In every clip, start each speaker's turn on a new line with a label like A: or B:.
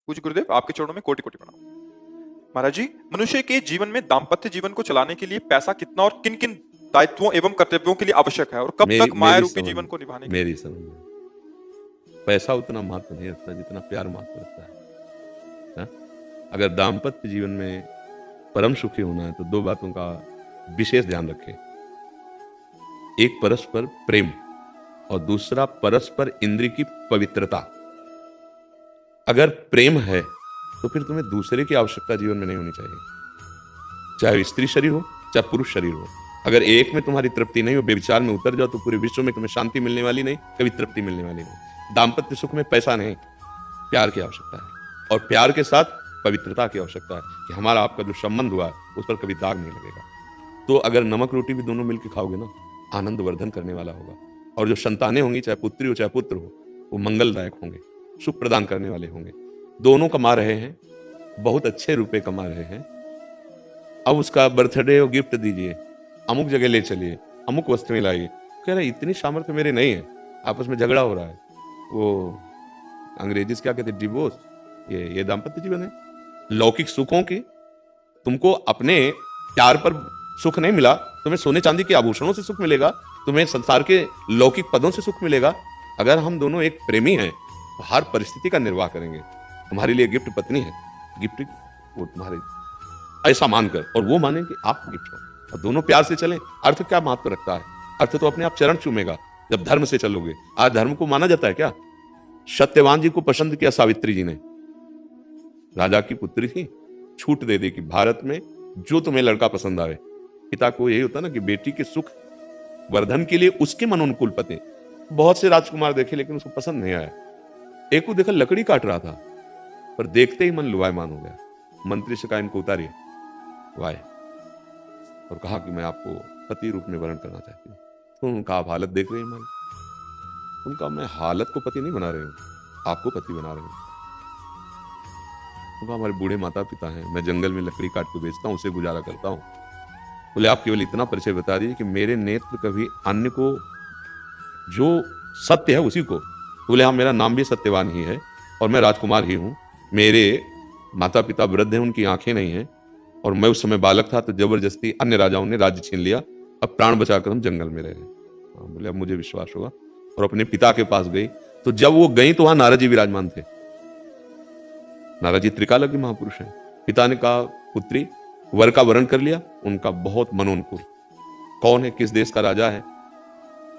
A: पूज्य गुरुदेव, आपके चरणों में कोटि कोटि प्रणाम। महाराज जी, मनुष्य के जीवन में दाम्पत्य जीवन को चलाने के लिए पैसा कितना और किन किन दायित्वों एवं कर्तव्यों के लिए आवश्यक है, और कब
B: मेरी
A: तक माया
B: मेरी
A: रूपी
B: समझ
A: जीवन
B: में
A: को निभाने के
B: मेरी
A: लिए?
B: समझ में पैसा उतना महत्व नहीं रखता जितना प्यार महत्व रखता है ना? अगर दाम्पत्य जीवन में परम सुखी होना है तो दो बातों का विशेष ध्यान रखें। एक परस्पर प्रेम और दूसरा परस्पर इंद्रिय की पवित्रता। अगर प्रेम है तो फिर तुम्हें दूसरे की आवश्यकता जीवन में नहीं होनी चाहिए, चाहे स्त्री शरीर हो चाहे पुरुष शरीर हो। अगर एक में तुम्हारी तृप्ति नहीं हो, बेविचार में उतर जाओ, तो पूरे विश्व में तुम्हें शांति मिलने वाली नहीं, कभी तृप्ति मिलने वाली नहीं। दाम्पत्य सुख में पैसा नहीं, प्यार की आवश्यकता है, और प्यार के साथ पवित्रता की आवश्यकता है कि हमारा आपका जो संबंध हुआ उस पर कभी दाग नहीं लगेगा। तो अगर नमक रोटी भी दोनों मिलकर खाओगे ना, आनंद वर्धन करने वाला होगा, और जो संतानें होंगी, चाहे पुत्री हो चाहे पुत्र हो, वो मंगलदायक होंगे, सुख प्रदान करने वाले होंगे। दोनों कमा रहे हैं, बहुत अच्छे रुपए कमा रहे हैं। अब उसका बर्थडे हो, गिफ्ट दीजिए, अमुक जगह ले चलिए, अमुक वस्तुएं लाइए। कह रहे इतनी सामर्थ्य मेरे नहीं है, आपस में झगड़ा हो रहा है। वो अंग्रेजी से क्या कहते हैं, डिवोर्स। ये दाम्पत्य जीवन है। लौकिक सुखों की तुमको अपने प्यार पर सुख नहीं मिला, तुम्हें सोने चांदी के आभूषणों से सुख मिलेगा, तुम्हें संसार के लौकिक पदों से सुख मिलेगा। अगर हम दोनों एक प्रेमी हैं तो हर परिस्थिति का निर्वाह करेंगे। तुम्हारे लिए गिफ्ट पत्नी है, गिफ्ट वो तुम्हारे ऐसा मानकर, और वो माने कि आप गिफ्ट हो, और दोनों प्यार से चलें। अर्थ क्या महत्व रखता है? अर्थ तो अपने आप चरण चूमेगा जब धर्म से चलोगे। आज धर्म को माना जाता है क्या? सत्यवान जी को पसंद किया सावित्री जी ने, राजा की पुत्री थी, छूट दे दी कि भारत में जो तुम्हें लड़का पसंद आवे। पिता को यही होता ना कि बेटी के सुख वर्धन के लिए उसके मनोनुकूल पति। बहुत से राजकुमार देखे लेकिन उसको पसंद नहीं आया। एक को देखा लकड़ी काट रहा था, पर देखते ही मन लुभायमान हो गया। मंत्री से कहा इनको उतारिए, वाय, और कहा कि मैं आपको पति रूप में वर्ण करना चाहती हूँ। तो उनका आप हालत देख रहे हैं हमारी। उनका मैं हालत को पति नहीं बना रही हूँ, आपको पति बना रही हूँ। हमारे बूढ़े माता पिता हैं, मैं जंगल में लकड़ी काट के बेचता हूँ, उसे गुजारा करता हूँ। बोले आप केवल इतना परिचय बता दीजिए कि मेरे नेत्र कभी अन्य को, जो सत्य है उसी को। बोले हाँ, मेरा नाम भी सत्यवान ही है और मैं राजकुमार ही हूँ। मेरे माता पिता वृद्ध हैं, उनकी आंखें नहीं हैं, और मैं उस समय बालक था तो जबरदस्ती अन्य राजाओं ने राज्य छीन लिया। अब प्राण बचाकर हम जंगल में रहे। बोले अब मुझे विश्वास होगा, और अपने पिता के पास गई। तो जब वो गई तो वहां नारद जी विराजमान थे। नारद जी त्रिकालज्ञ महापुरुष हैं। पिता ने कहा पुत्री, वर का वरण कर लिया, उनका बहुत मनोनुकूल। कौन है, किस देश का राजा है?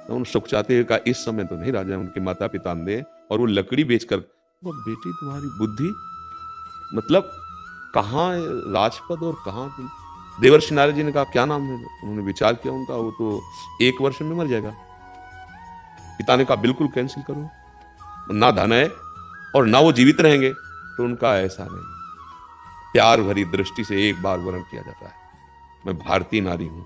B: तो उन सुख चाहते हुए कहा इस समय तो नहीं राजा है, उनके माता पिता अंधे, और वो लकड़ी बेचकर। वो बेटी तुम्हारी बुद्धि, मतलब कहाँ राजपद और कहाँ तुम। देवर्षि नारद जी ने कहा क्या नाम है? उन्होंने विचार किया, उनका वो तो 1 वर्ष में मर जाएगा। पिता ने कहा बिल्कुल कैंसिल करो, ना धन है और ना वो जीवित रहेंगे। तो उनका ऐसा नहीं, प्यार भरी दृष्टि से एक बार वर्ण किया जाता है। मैं भारतीय नारी हूं,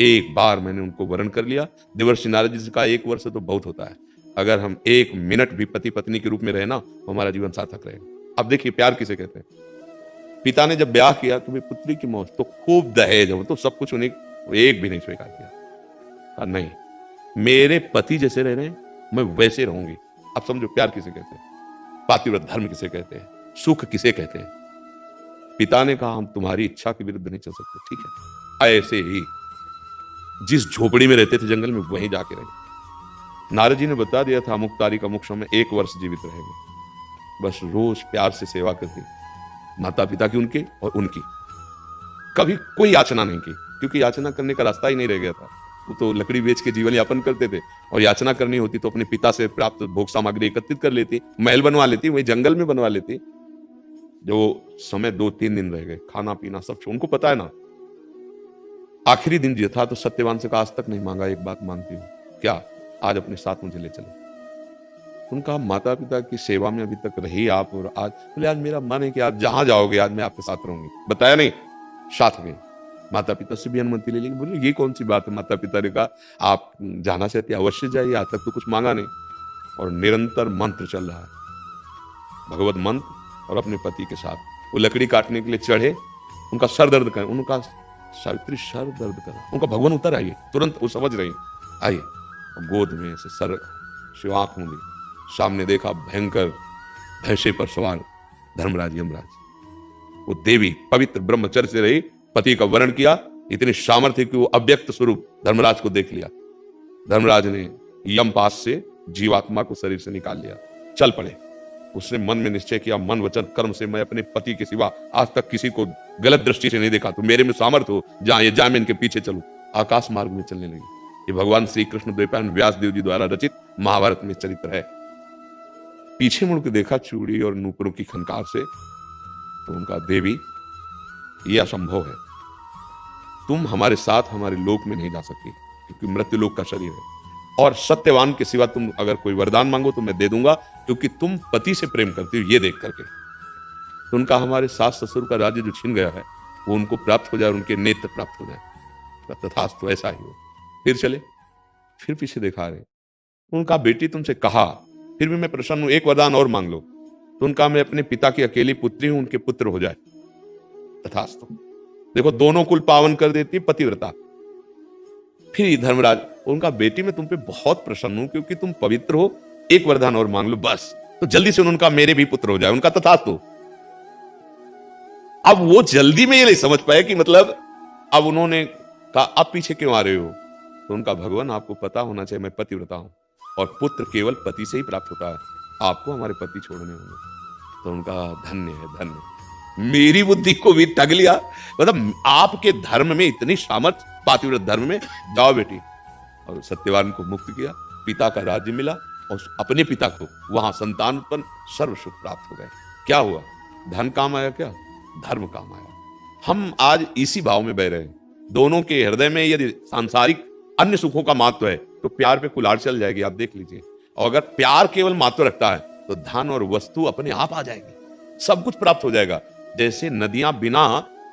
B: एक बार मैंने उनको वर्ण कर लिया। देवर्षि नारद जी से कहा 1 वर्ष तो बहुत होता है, अगर हम 1 मिनट भी पति पत्नी के रूप में रहे ना, तो हमारा जीवन सार्थक रहेगा। अब देखिए प्यार किसे कहते हैं। पिता ने जब ब्याह किया तो पुत्री की मौत, तो खूब दहेज हो, तो सब कुछ उन्हें, एक भी नहीं स्वीकार किया। कहा नहीं, मेरे पति जैसे रह रहे हैं मैं वैसे रहूंगी। अब समझो प्यार किसे कहते हैं, पातिव्रत धर्म किसे कहते हैं, सुख किसे कहते हैं। पिता ने कहा हम तुम्हारी इच्छा के विरुद्ध नहीं चल सकते, ठीक है। ऐसे ही जिस झोपड़ी में रहते थे जंगल में, वहीं जाके रहे। नारद जी ने बता दिया था अमुक तारीख अमुक समय 1 वर्ष जीवित रहेंगे। बस रोज प्यार से सेवा करती, माता पिता की उनके और उनकी। कभी कोई याचना नहीं की, क्योंकि याचना करने का रास्ता ही नहीं रह गया था। वो तो लकड़ी बेच के जीवन यापन करते थे, और याचना करनी होती तो अपने पिता से प्राप्त भोग सामग्री एकत्रित कर लेती, महल बनवा लेती, वही जंगल में बनवा लेती। जो समय 2-3 दिन रह गए, खाना पीना सब उनको पता है ना। आखिरी दिन जो था तो सत्यवान से कहा आज तक नहीं मांगा, एक बात मांगती हूँ, क्या? आज अपने साथ मुझे ले चले। उनका माता पिता की सेवा में अभी तक रही आप, और आज बोले आज मेरा मन है कि आप जहां जाओगे आज मैं आपके साथ रहूंगी। बताया नहीं, साथ में। माता पिता से भी अनुमति ले लेंगे। बोले ये कौन सी बात है? माता पिता ने कहा आप जाना चाहते अवश्य जाइए, आज तक तो कुछ मांगा नहीं। और निरंतर मंत्र चल रहा है, भगवत मंत्र, और अपने पति के साथ वो लकड़ी काटने के लिए चढ़े। उनका सर दर्द कर, उनका सावित्री सर दर्द कर, उनका भगवान उतर आइए, तुरंत वो समझ रही आइए। गोद में से सर, आंख मूंदी, सामने देखा भयंकर भैंसे पर सवार धर्मराज यमराज। वो देवी पवित्र ब्रह्मचर्य से रही, पति का वर्ण किया, इतनी सामर्थ्य कि वो अव्यक्त स्वरूप धर्मराज को देख लिया। धर्मराज ने यमपाश से जीवात्मा को शरीर से निकाल लिया, चल पड़े। उसने मन में निश्चय किया, मन वचन कर्म से मैं अपने पति के सिवा आज तक किसी को गलत दृष्टि से नहीं देखा, तो मेरे में सामर्थ्य हो, जहां मैं इनके पीछे चलूं। आकाश मार्ग में चलने लगी। ये भगवान श्री कृष्ण द्वैपायन व्यास देव जी द्वारा रचित महाभारत में चरित्र है। पीछे मुड़ के देखा चूड़ी और नूपुरों की खनकार से, तो उनका देवी ये असंभव है, तुम हमारे साथ हमारे लोक में नहीं जा सकती, क्योंकि मृत्यु लोक का शरीर है, और सत्यवान के सिवा तुम अगर कोई वरदान मांगो तो मैं दे दूंगा, क्योंकि तुम पति से प्रेम करती हो, ये देख करके। तो उनका हमारे सास ससुर का राज्य जो छीन गया है वो उनको प्राप्त हो जाए, उनके नेत्र प्राप्त हो जाए, तथास्तु ऐसा ही हो। फिर चले, फिर पीछे देखा रहे। उनका बेटी तुमसे कहा, फिर भी मैं प्रसन्न हूं, एक वरदान और मांग लो। तो उनका मैं अपने पिता की अकेली पुत्री हूं, उनके पुत्र हो जाए, तथास्तु। देखो, दोनों कुल पावन कर देती पतिव्रता। फिर धर्मराज, उनका बेटी मैं तुम पे बहुत प्रसन्न हूं, क्योंकि तुम पवित्र हो, एक वरदान और मांग लो बस। तो जल्दी से उनका मेरे भी पुत्र हो जाए, उनका तथास्तु। अब वो जल्दी में ये नहीं समझ पाए कि मतलब, अब उन्होंने कहा आप पीछे क्यों आ रहे हो? तो उनका, भगवान आपको पता होना चाहिए मैं पतिव्रता हूं, और पुत्र केवल पति से ही प्राप्त होता है, आपको हमारे पति छोड़ने होंगे। तो उनका, धन्य है धन्य, मेरी बुद्धि को भी ठग लिया। मतलब आपके धर्म में इतनी सामर्थ्य, पातिव्रत धर्म में, जाओ बेटी। और सत्यवान को मुक्त किया, पिता का राज्य मिला, और अपने पिता को वहां संतान उत्पन्न, सर्व सुख प्राप्त हो गए। क्या हुआ? धन काम आया, क्या धर्म काम आया। हम आज इसी भाव में बह रहे हैं। दोनों के हृदय में यदि सांसारिक अन्य सुखों का महत्व है तो प्यार पे कुल्हाड़ चल जाएगी, आप देख लीजिए। और अगर प्यार केवल महत्व रखता है तो धन और वस्तु अपने आप आ जाएगी, सब कुछ प्राप्त हो जाएगा। जैसे नदियां बिना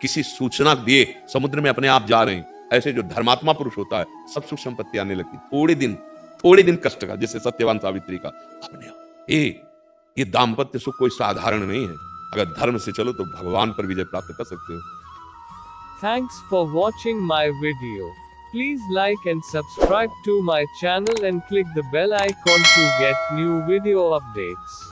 B: किसी सूचना दिए समुद्र में अपने आप जा रही, ऐसे जो धर्मात्मा पुरुष होता है सब सुख संपत्ति आने लगती, थोड़े दिन कष्ट का, जैसे सत्यवान सावित्री का अपने आप। ये दाम्पत्य सुख कोई साधारण नहीं है। अगर धर्म से चलो तो भगवान पर विजय प्राप्त कर सकते हो।
C: Thanks for watching my video. Please like and subscribe to my channel and click the bell icon to get new video updates.